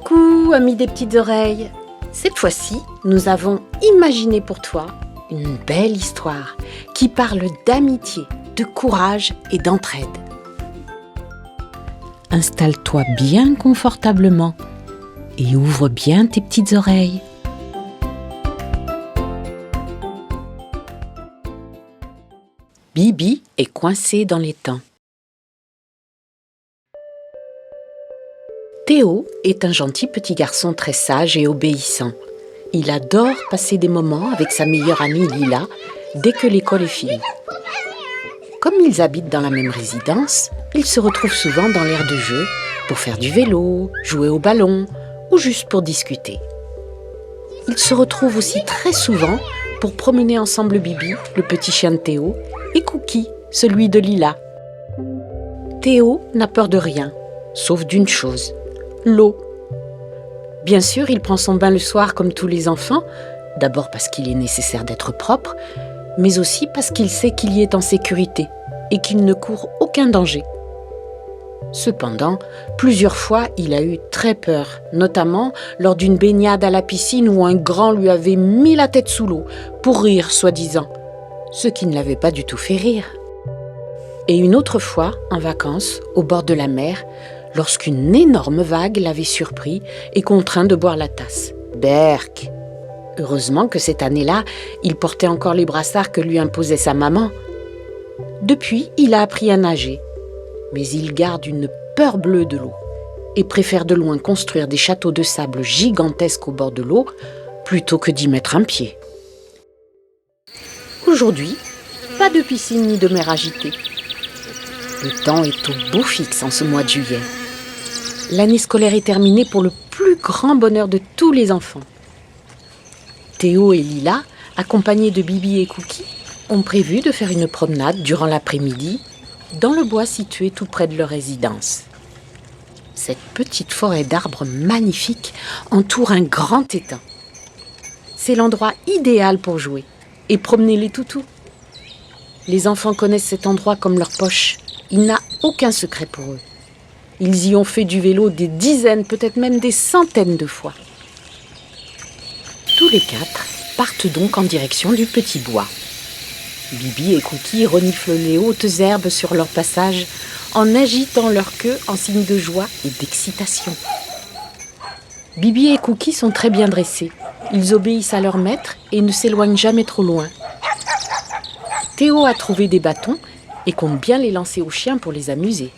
Coucou, amis des petites oreilles. Cette fois-ci, nous avons imaginé pour toi une belle histoire qui parle d'amitié, de courage et d'entraide. Installe-toi bien confortablement et ouvre bien tes petites oreilles. Bibi est coincé dans l'étang. Théo est un gentil petit garçon très sage et obéissant. Il adore passer des moments avec sa meilleure amie Lila dès que l'école est finie. Comme ils habitent dans la même résidence, ils se retrouvent souvent dans l'aire de jeu pour faire du vélo, jouer au ballon ou juste pour discuter. Ils se retrouvent aussi très souvent pour promener ensemble Bibi, le petit chien de Théo, et Cookie, celui de Lila. Théo n'a peur de rien, sauf d'une chose, l'eau. Bien sûr, il prend son bain le soir comme tous les enfants, d'abord parce qu'il est nécessaire d'être propre, mais aussi parce qu'il sait qu'il y est en sécurité et qu'il ne court aucun danger. Cependant, plusieurs fois, il a eu très peur, notamment lors d'une baignade à la piscine où un grand lui avait mis la tête sous l'eau, pour rire, soi-disant, ce qui ne l'avait pas du tout fait rire. Et une autre fois, en vacances, au bord de la mer, lorsqu'une énorme vague l'avait surpris et contraint de boire la tasse. Berk! Heureusement que cette année-là, il portait encore les brassards que lui imposait sa maman. Depuis, il a appris à nager, mais il garde une peur bleue de l'eau et préfère de loin construire des châteaux de sable gigantesques au bord de l'eau plutôt que d'y mettre un pied. Aujourd'hui, pas de piscine ni de mer agitée. Le temps est au beau fixe en ce mois de juillet. L'année scolaire est terminée pour le plus grand bonheur de tous les enfants. Théo et Lila, accompagnés de Bibi et Cookie, ont prévu de faire une promenade durant l'après-midi dans le bois situé tout près de leur résidence. Cette petite forêt d'arbres magnifiques entoure un grand étang. C'est l'endroit idéal pour jouer et promener les toutous. Les enfants connaissent cet endroit comme leur poche. Il n'a aucun secret pour eux. Ils y ont fait du vélo des dizaines, peut-être même des centaines de fois. Tous les quatre partent donc en direction du petit bois. Bibi et Cookie reniflent les hautes herbes sur leur passage en agitant leur queue en signe de joie et d'excitation. Bibi et Cookie sont très bien dressés. Ils obéissent à leur maître et ne s'éloignent jamais trop loin. Théo a trouvé des bâtons et compte bien les lancer aux chiens pour les amuser.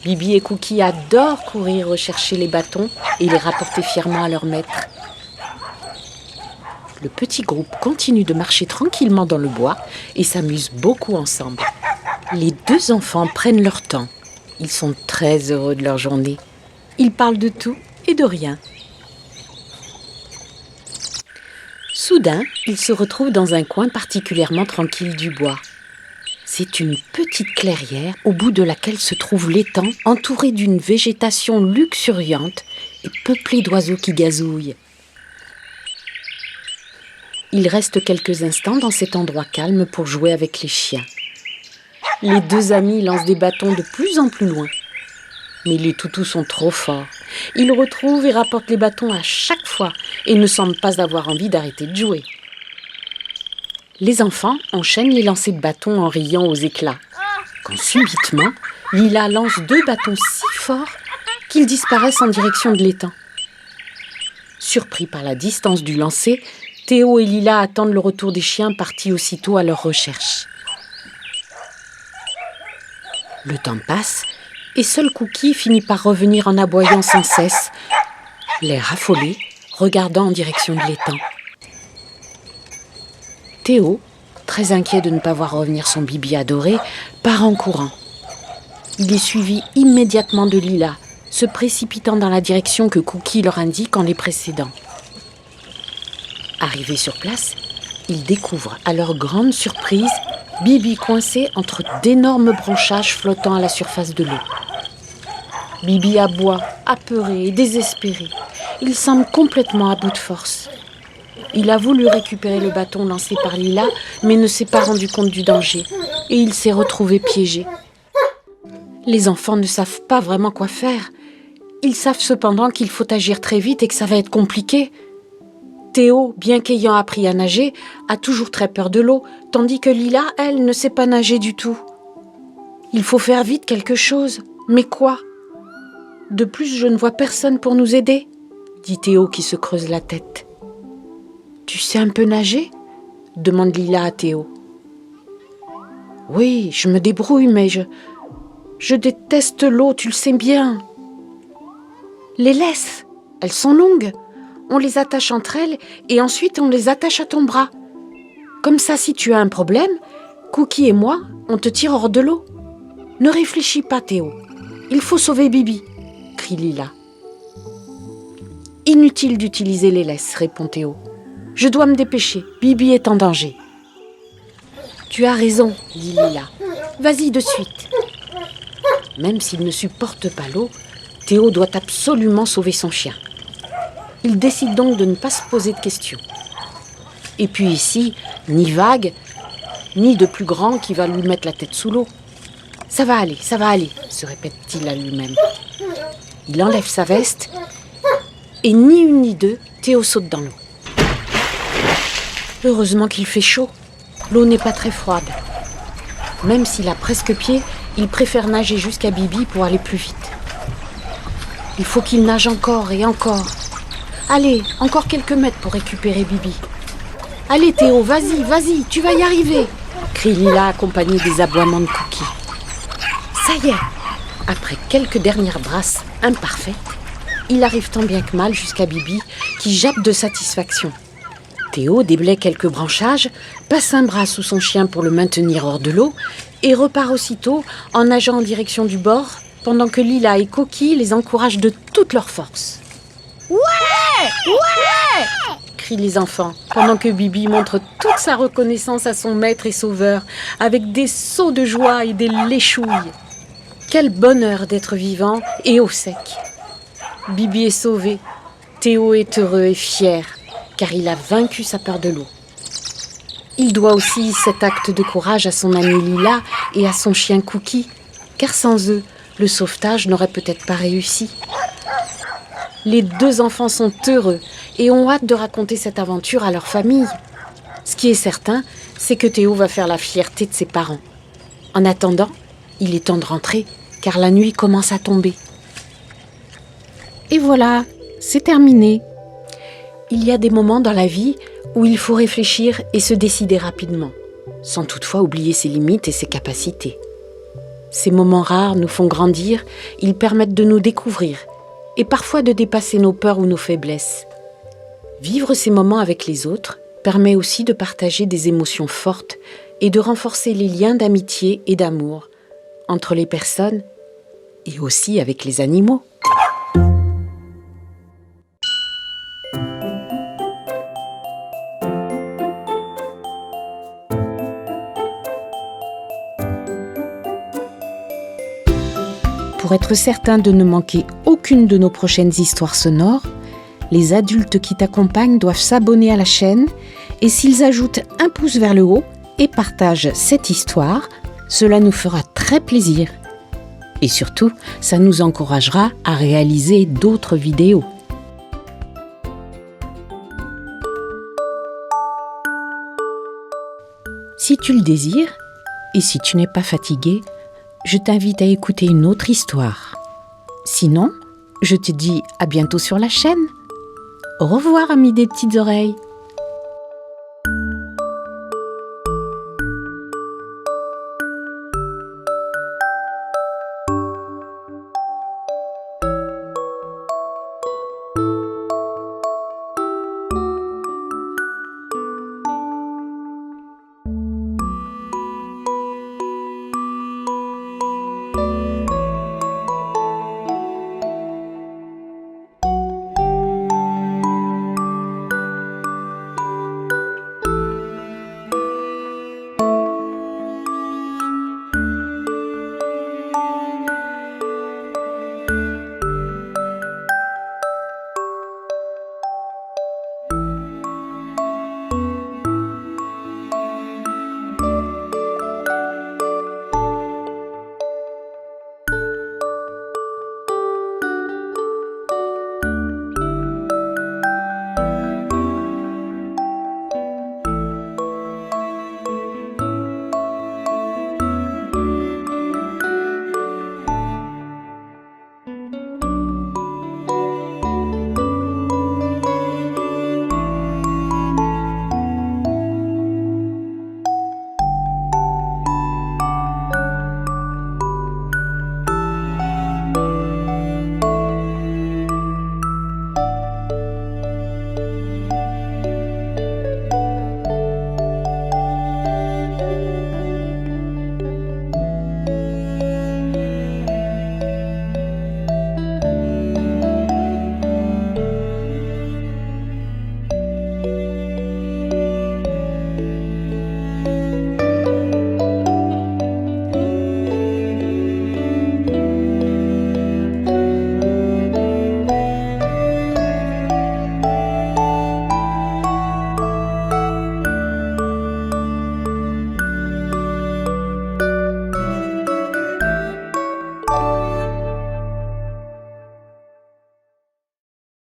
Bibi et Cookie adorent courir rechercher les bâtons et les rapporter fièrement à leur maître. Le petit groupe continue de marcher tranquillement dans le bois et s'amuse beaucoup ensemble. Les deux enfants prennent leur temps. Ils sont très heureux de leur journée. Ils parlent de tout et de rien. Soudain, ils se retrouvent dans un coin particulièrement tranquille du bois. C'est une petite clairière au bout de laquelle se trouve l'étang, entouré d'une végétation luxuriante et peuplée d'oiseaux qui gazouillent. Ils restent quelques instants dans cet endroit calme pour jouer avec les chiens. Les deux amis lancent des bâtons de plus en plus loin. Mais les toutous sont trop forts. Ils retrouvent et rapportent les bâtons à chaque fois et ne semblent pas avoir envie d'arrêter de jouer. Les enfants enchaînent les lancers de bâtons en riant aux éclats. Quand subitement, Lila lance deux bâtons si forts qu'ils disparaissent en direction de l'étang. Surpris par la distance du lancer, Théo et Lila attendent le retour des chiens partis aussitôt à leur recherche. Le temps passe et seul Cookie finit par revenir en aboyant sans cesse, l'air affolé, regardant en direction de l'étang. Théo, très inquiet de ne pas voir revenir son Bibi adoré, part en courant. Il est suivi immédiatement de Lila, se précipitant dans la direction que Cookie leur indique en les précédant. Arrivés sur place, ils découvrent à leur grande surprise Bibi coincé entre d'énormes branchages flottant à la surface de l'eau. Bibi aboie, apeuré et désespéré. Il semble complètement à bout de force. Il a voulu récupérer le bâton lancé par Lila, mais ne s'est pas rendu compte du danger et il s'est retrouvé piégé. Les enfants ne savent pas vraiment quoi faire. Ils savent cependant qu'il faut agir très vite et que ça va être compliqué. Théo, bien qu'ayant appris à nager, a toujours très peur de l'eau, tandis que Lila, elle, ne sait pas nager du tout. Il faut faire vite quelque chose. Mais quoi ? De plus, je ne vois personne pour nous aider, dit Théo qui se creuse la tête. Tu sais un peu nager ? Demande Lila à Théo. Oui, je me débrouille, mais je déteste l'eau, tu le sais bien. Les laisses, elles sont longues. On les attache entre elles et ensuite on les attache à ton bras. Comme ça, si tu as un problème, Cookie et moi, on te tire hors de l'eau. Ne réfléchis pas, Théo. Il faut sauver Bibi, crie Lila. Inutile d'utiliser les laisses, répond Théo. Je dois me dépêcher, Bibi est en danger. Tu as raison, dit Lila. Vas-y de suite. Même s'il ne supporte pas l'eau, Théo doit absolument sauver son chien. Il décide donc de ne pas se poser de questions. Et puis ici, ni vague, ni de plus grand qui va lui mettre la tête sous l'eau. Ça va aller, se répète-t-il à lui-même. Il enlève sa veste et ni une ni deux, Théo saute dans l'eau. Heureusement qu'il fait chaud. L'eau n'est pas très froide. Même s'il a presque pied, il préfère nager jusqu'à Bibi pour aller plus vite. Il faut qu'il nage encore et encore. Allez, encore quelques mètres pour récupérer Bibi. Allez Théo, vas-y, tu vas y arriver, crie Lila accompagnée des aboiements de Cookie. Ça y est, après quelques dernières brasses imparfaites, il arrive tant bien que mal jusqu'à Bibi qui jappe de satisfaction. Théo déblaye quelques branchages, passe un bras sous son chien pour le maintenir hors de l'eau et repart aussitôt en nageant en direction du bord pendant que Lila et Cookie les encouragent de toute leur force. Ouais, crient les enfants pendant que Bibi montre toute sa reconnaissance à son maître et sauveur avec des sauts de joie et des léchouilles. Quel bonheur d'être vivant et au sec. Bibi est sauvé. Théo est heureux et fier car il a vaincu sa peur de l'eau. Il doit aussi cet acte de courage à son amie Lila et à son chien Cookie, car sans eux, le sauvetage n'aurait peut-être pas réussi. Les deux enfants sont heureux et ont hâte de raconter cette aventure à leur famille. Ce qui est certain, c'est que Théo va faire la fierté de ses parents. En attendant, il est temps de rentrer, car la nuit commence à tomber. Et voilà, c'est terminé. Il y a des moments dans la vie où il faut réfléchir et se décider rapidement, sans toutefois oublier ses limites et ses capacités. Ces moments rares nous font grandir, ils permettent de nous découvrir et parfois de dépasser nos peurs ou nos faiblesses. Vivre ces moments avec les autres permet aussi de partager des émotions fortes et de renforcer les liens d'amitié et d'amour entre les personnes et aussi avec les animaux. Pour être certain de ne manquer aucune de nos prochaines histoires sonores, les adultes qui t'accompagnent doivent s'abonner à la chaîne et s'ils ajoutent un pouce vers le haut et partagent cette histoire, cela nous fera très plaisir. Et surtout, ça nous encouragera à réaliser d'autres vidéos. Si tu le désires, et si tu n'es pas fatigué, je t'invite à écouter une autre histoire. Sinon, je te dis à bientôt sur la chaîne. Au revoir, amis des petites oreilles.